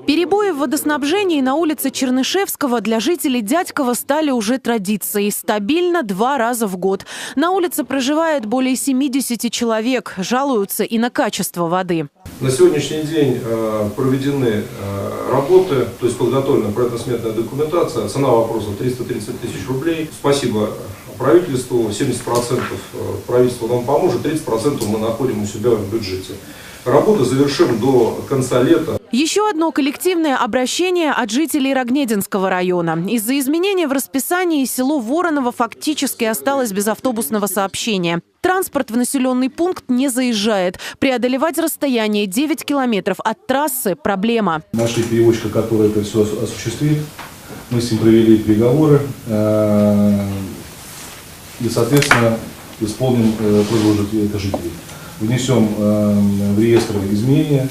Перебои в водоснабжении на улице Чернышевского для жителей Дядькова стали уже традицией. Стабильно 2 раза в год. На улице проживает более 70 человек. Жалуются и на качество воды. На сегодняшний день проведены работы, то есть подготовлена проектно-сметная документация. Цена вопроса 330 тысяч рублей. Спасибо правительству. 70% правительство нам поможет, 30% мы находим у себя в бюджете. Работы завершим до конца лета. Еще одно коллективное обращение от жителей Рогнединского района. Из-за изменения в расписании село Вороново фактически осталось без автобусного сообщения. Транспорт в населенный пункт не заезжает. Преодолевать расстояние 9 километров от трассы – проблема. Нашли перевозчика, который это все осуществит. Мы с ним провели переговоры и, соответственно, исполним просьбу это жителей. Внесем в реестр изменения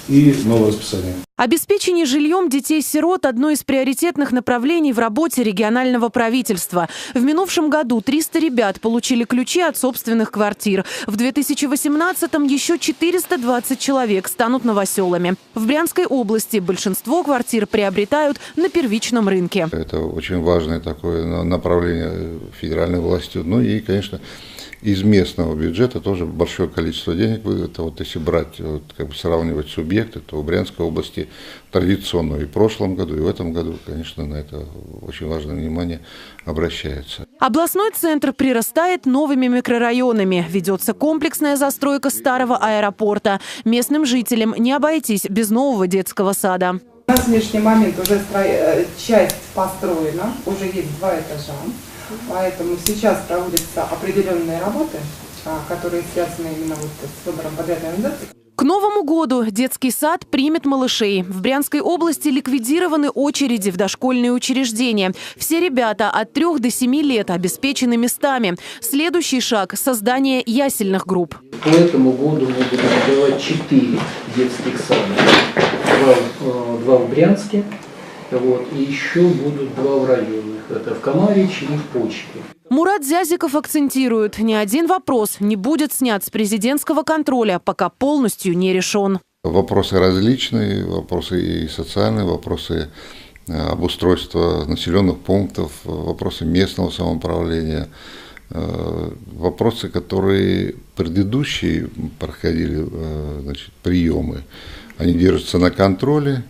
и новое расписание. Обеспечение жильем детей-сирот – одно из приоритетных направлений в работе регионального правительства. В минувшем году 300 ребят получили ключи от собственных квартир. В 2018-м еще 420 человек станут новоселами. В Брянской области большинство квартир приобретают на первичном рынке. Это очень важное такое направление федеральной власти. Ну и, конечно, из местного бюджета тоже большое количество денег. Это вот если брать, вот, как бы сравнивать субъекты, то в Брянской области традиционно и в прошлом году, и в этом году, конечно, на это очень важное внимание обращается. Областной центр прирастает новыми микрорайонами. Ведется комплексная застройка старого аэропорта. Местным жителям не обойтись без нового детского сада. На сегодняшний момент уже часть построена, уже есть 2 этажа. Поэтому сейчас проводятся определенные работы, которые связаны именно с выбором подрядной организации. К Новому году детский сад примет малышей. В Брянской области ликвидированы очереди в дошкольные учреждения. Все ребята от 3 до 7 лет обеспечены местами. Следующий шаг – создание ясельных групп. По этому году мы будем открывать 4 детских сада. 2 в Брянске, и еще будут 2 в районах. Это в Камарич и в Почке. Мурат Зязиков акцентирует, ни один вопрос не будет снят с президентского контроля, пока полностью не решен. Вопросы различные, вопросы и социальные, вопросы обустройства населенных пунктов, вопросы местного самоуправления, вопросы, которые предыдущие проходили, приемы, они держатся на контроле.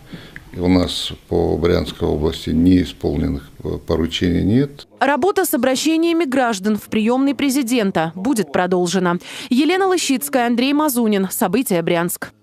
И у нас по Брянской области неисполненных поручений нет. Работа с обращениями граждан в приемной президента будет продолжена. Елена Лыщицкая, Андрей Мазунин. События Брянск.